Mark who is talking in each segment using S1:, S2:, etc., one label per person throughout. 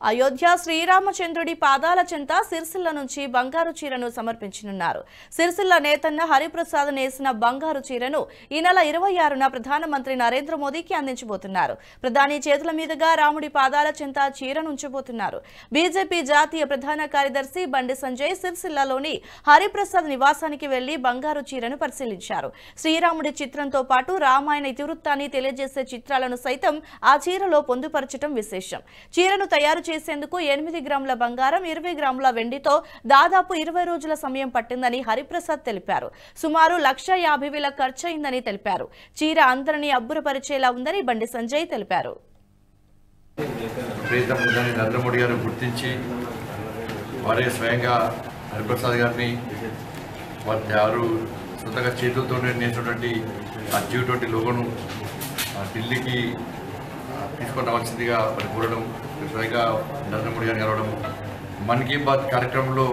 S1: అయోధ్య శ్రీరామచంద్రుడి పాదాల చెంత సిరిసిల్ల నుంచి బంగారు చీరను సమర్పించనున్నారు. సిరిసిల్ల నేతన్న హరిప్రసాద్ నేసిన బంగారు చీరను ఈ నెల 26న ప్రధానమంత్రి నరేంద్ర మోదీకి అందించబోతున్నారు. ప్రధాని చేతుల మీదుగా రాముడి పాదాల చెంత చీరను ఉంచబోతున్నారు. బీజేపీ జాతీయ ప్రధాన కార్యదర్శి బండి సంజయ్ సిరిసిల్లలోని హరిప్రసాద్ నివాసానికి వెళ్లి బంగారు చీరను పరిశీలించారు. శ్రీరాముడి చిత్రంతో పాటు రామాయణ ఇతివృత్తాన్ని తెలియజేసే చిత్రాలను సైతం ఆ చీరలో పొందుపరచడం విశేషం. చీరను తయారు చేసేందుకు 8 గ్రాముల బంగారం 20 గ్రాముల వెండితో దాదాపు 20 రోజుల సమయం పట్టిందని హరిప్రసాద్ తెలిపారు. సుమారు 1,50,000 ఖర్చయిందని తెలిపారు. చీర అందరినీ అబ్బురపరిచేలా ఉందని బండి సంజయ్ తెలిపారు.
S2: నరేంద్ర మోడీ గారు గుర్తించి వారే స్వయంగా హరిప్రసాద్ గారిని వారు సొంతంగా చేతులతో నేసినటువంటి ఆ జీవిటువంటి లోగోను ఢిల్లీకి తీసుకొని రావాల్సిందిగా వారు కోరడం, స్వయంగా నరేంద్ర మోడీ గారిని కలవడం, మన్ కీ బాత్ కార్యక్రమంలో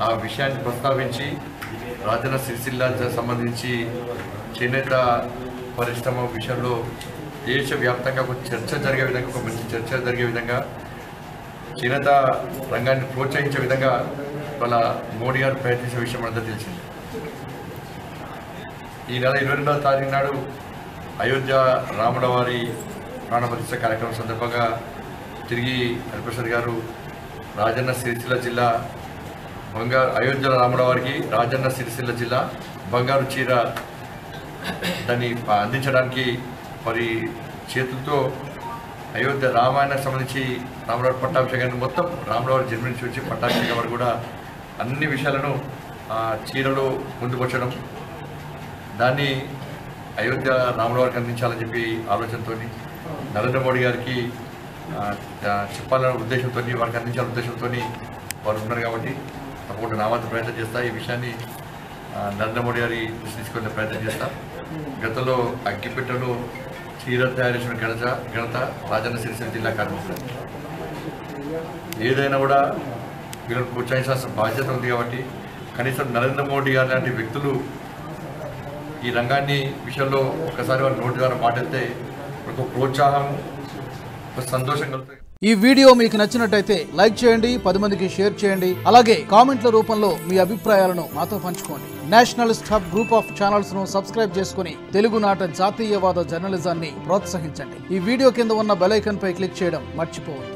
S2: ఆ విషయాన్ని ప్రస్తావించి రాజన్న సిరిసిల్ల సంబంధించి చేనేత పరిశ్రమ విషయంలో దేశవ్యాప్తంగా ఒక చర్చ జరిగే విధంగా, ఒక మంచి చర్చ జరిగే విధంగా, చేనేత రంగాన్ని ప్రోత్సహించే విధంగా వాళ్ళ మోడీ గారు ప్రయత్నించే విషయం అందరూ తెలిసింది. ఈ నెల 22వ తారీఖు నాడు అయోధ్య రాముల వారి ప్రాణప్రతిష్ఠ కార్యక్రమం సందర్భంగా తిరిగి హరిప్రసాద్ గారు రాజన్న సిరిసిల్ల జిల్లా అయోధ్య రాముల వారికి రాజన్న సిరిసిల్ల జిల్లా బంగారు చీర దాన్ని అందించడానికి మరి చేతులతో అయోధ్య రామాయణకు సంబంధించి రాములవారి పట్టాభిషేకాన్ని మొత్తం రాములవారి జన్మ నుంచి వచ్చి పట్టాభిషేకం వరకు కూడా అన్ని విషయాలను చీరలో ముందుకొచ్చడం, దాన్ని అయోధ్య రాములవారికి అందించాలని చెప్పి ఆలోచనతో నరేంద్ర మోడీ గారికి చెప్పాలనే ఉద్దేశంతో, వారికి అందించాలనే ఉద్దేశంతో వారు ఉన్నారు. కాబట్టి తప్పకుండా నా వంతు ప్రయత్నం చేస్తా. ఈ విషయాన్ని నరేంద్ర మోడీ గారి తీసుకునే ప్రయత్నం చేస్తా. గతంలో అగ్గిపెట్టెలో చీర తయారు చేసిన ఘనత రాజన్న సిరిసిల్ల జిల్లా కార్మికులు. ఏదైనా కూడా వీళ్ళని ప్రోత్సహించాల్సిన బాధ్యత ఉంది. కాబట్టి కనీసం నరేంద్ర మోడీ గారు లాంటి వ్యక్తులు ఈ రంగాన్ని విషయంలో ఒకసారి వారి నోటి ద్వారా మాట్లాడితే ఒక ప్రోత్సాహం, ఒక సంతోషం కలుగుతుంది.
S3: ఈ వీడియో మీకు నచ్చినట్టయితే లైక్ చేయండి, 10 మందికి షేర్ చేయండి. అలాగే కామెంట్ల రూపంలో మీ అభిప్రాయాలను మాతో పంచుకోండి. Nationalist hub group of channels ను సబ్స్క్రైబ్ చేసుకుని తెలుగునాట జాతీయవాద జర్నలిజాన్ని ప్రోత్సహించండి. ఈ వీడియో కింద ఉన్న బెల్ ఐకాన్ పై క్లిక్ చేయడం మర్చిపోవద్దు.